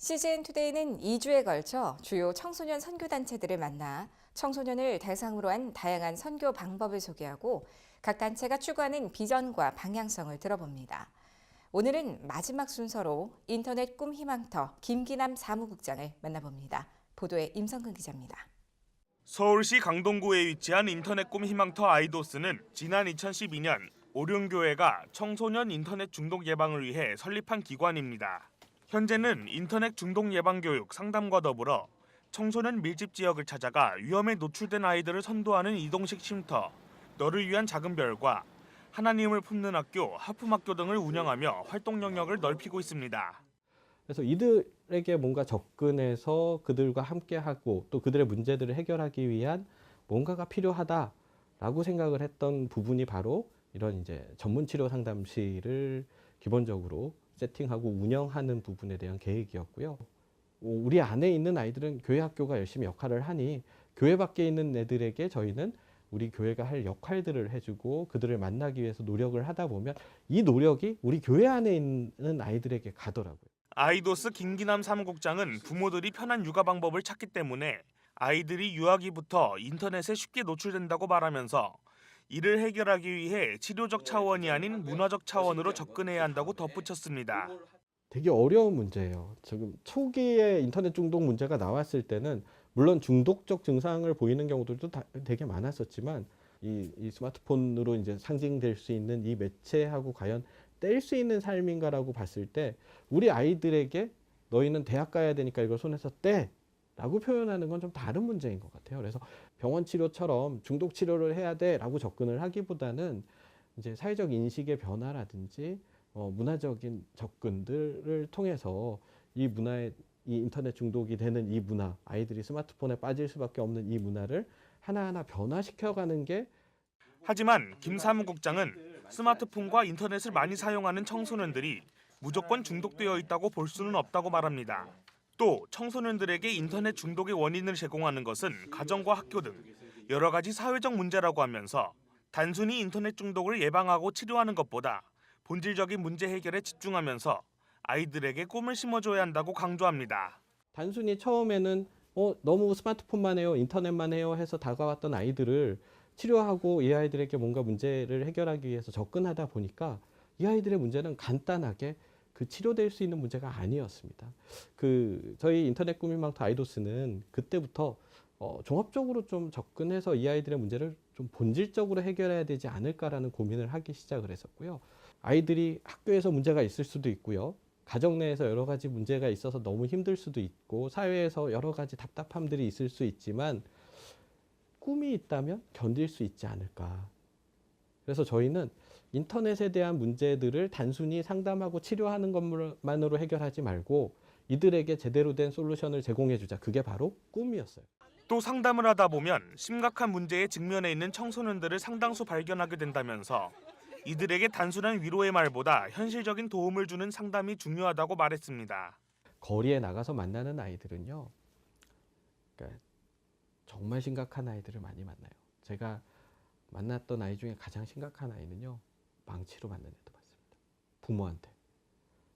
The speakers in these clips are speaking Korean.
CGN투데이는 2주에 걸쳐 주요 청소년 선교단체들을 만나 청소년을 대상으로 한 다양한 선교 방법을 소개하고 각 단체가 추구하는 비전과 방향성을 들어봅니다. 오늘은 마지막 순서로 인터넷 꿈 희망터 김기남 사무국장을 만나봅니다. 보도에 임성근 기자입니다. 서울시 강동구에 위치한 인터넷 꿈 희망터 아이도스는 지난 2012년 오륜교회가 청소년 인터넷 중독 예방을 위해 설립한 기관입니다. 현재는 인터넷 중독 예방 교육 상담과 더불어 청소년 밀집 지역을 찾아가 위험에 노출된 아이들을 선도하는 이동식 쉼터, 너를 위한 작은 별과 하나님을 품는 학교, 하품학교 등을 운영하며 활동 영역을 넓히고 있습니다. 그래서 이들에게 뭔가 접근해서 그들과 함께하고 또 그들의 문제들을 해결하기 위한 뭔가가 필요하다라고 생각을 했던 부분이 바로 이런 이제 전문 치료 상담실을 기본적으로 세팅하고 운영하는 부분에 대한 계획이었고요. 우리 안에 있는 아이들은 교회 학교가 열심히 역할을 하니 교회 밖에 있는 애들에게 저희는 우리 교회가 할 역할들을 해주고 그들을 만나기 위해서 노력을 하다 보면 이 노력이 우리 교회 안에 있는 아이들에게 가더라고요. 아이도스 김기남 사무국장은 부모들이 편한 육아 방법을 찾기 때문에 아이들이 유아기부터 인터넷에 쉽게 노출된다고 말하면서 이를 해결하기 위해 치료적 차원이 아닌 문화적 차원으로 접근해야 한다고 덧붙였습니다. 되게 어려운 문제예요. 지금 초기에 인터넷 중독 문제가 나왔을 때는 물론 중독적 증상을 보이는 경우들도 되게 많았었지만 이 스마트폰으로 이제 상징될 수 있는 이 매체하고 과연 뗄 수 있는 삶인가라고 봤을 때 우리 아이들에게 너희는 대학 가야 되니까 이걸 손에서 떼 라고 표현하는 건 좀 다른 문제인 것 같아요. 그래서 병원 치료처럼 중독 치료를 해야 돼 라고 접근을 하기보다는 이제 사회적 인식의 변화라든지 문화적인 접근들을 통해서 이 문화의 이 인터넷 중독이 되는 이 문화, 아이들이 스마트폰에 빠질 수밖에 없는 이 문화를 하나하나 변화시켜가는 게. 하지만 김 사무국장은 스마트폰과 인터넷을 많이 사용하는 청소년들이 무조건 중독되어 있다고 볼 수는 없다고 말합니다. 또 청소년들에게 인터넷 중독의 원인을 제공하는 것은 가정과 학교 등 여러 가지 사회적 문제라고 하면서 단순히 인터넷 중독을 예방하고 치료하는 것보다 본질적인 문제 해결에 집중하면서 아이들에게 꿈을 심어줘야 한다고 강조합니다. 단순히 처음에는 너무 스마트폰만 해요, 인터넷만 해요 해서 다가왔던 아이들을 치료하고 이 아이들에게 뭔가 문제를 해결하기 위해서 접근하다 보니까 이 아이들의 문제는 간단하게 그 치료될 수 있는 문제가 아니었습니다. 저희 인터넷 꿈 희망터 아이도스는 그때부터 종합적으로 좀 접근해서 이 아이들의 문제를 좀 본질적으로 해결해야 되지 않을까라는 고민을 하기 시작을 했었고요. 아이들이 학교에서 문제가 있을 수도 있고요. 가정 내에서 여러 가지 문제가 있어서 너무 힘들 수도 있고 사회에서 여러 가지 답답함들이 있을 수 있지만 꿈이 있다면 견딜 수 있지 않을까. 그래서 저희는 인터넷에 대한 문제들을 단순히 상담하고 치료하는 것만으로 해결하지 말고 이들에게 제대로 된 솔루션을 제공해 주자. 그게 바로 꿈이었어요. 또 상담을 하다 보면 심각한 문제에 직면해 있는 청소년들을 상당수 발견하게 된다면서 이들에게 단순한 위로의 말보다 현실적인 도움을 주는 상담이 중요하다고 말했습니다. 거리에 나가서 만나는 아이들은요. 그러니까 정말 심각한 아이들을 많이 만나요. 제가 만났던 아이 중에 가장 심각한 아이는요. 망치로 맞는 애도 많습니다. 부모한테.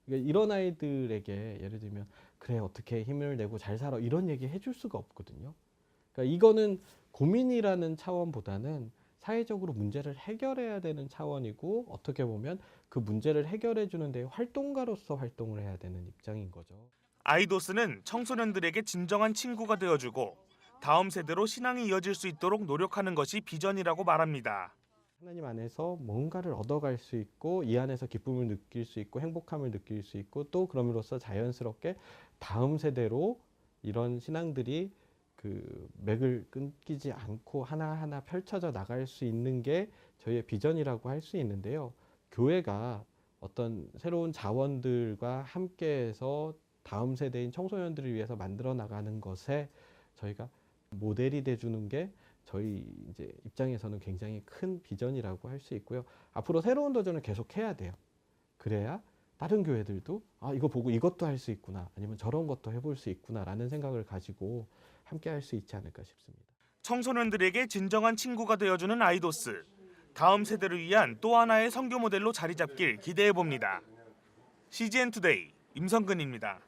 그러니까 이런 아이들에게 예를 들면 그래 어떻게 힘을 내고 잘 살아 이런 얘기 해줄 수가 없거든요. 그러니까 이거는 고민이라는 차원보다는 사회적으로 문제를 해결해야 되는 차원이고 어떻게 보면 그 문제를 해결해 주는 데 활동가로서 활동을 해야 되는 입장인 거죠. 아이도스는 청소년들에게 진정한 친구가 되어주고 다음 세대로 신앙이 이어질 수 있도록 노력하는 것이 비전이라고 말합니다. 하나님 안에서 뭔가를 얻어갈 수 있고 이 안에서 기쁨을 느낄 수 있고 행복함을 느낄 수 있고 또 그럼으로써 자연스럽게 다음 세대로 이런 신앙들이 그 맥을 끊기지 않고 하나하나 펼쳐져 나갈 수 있는 게 저희의 비전이라고 할 수 있는데요. 교회가 어떤 새로운 자원들과 함께해서 다음 세대인 청소년들을 위해서 만들어 나가는 것에 저희가 모델이 돼주는 게 저희 이제 입장에서는 굉장히 큰 비전이라고 할 수 있고요. 앞으로 새로운 도전을 계속해야 돼요. 그래야 다른 교회들도 이거 보고 이것도 할 수 있구나 아니면 저런 것도 해볼 수 있구나라는 생각을 가지고 함께 할 수 있지 않을까 싶습니다. 청소년들에게 진정한 친구가 되어주는 아이도스. 다음 세대를 위한 또 하나의 선교 모델로 자리 잡길 기대해 봅니다. CGN투데이 임성근입니다.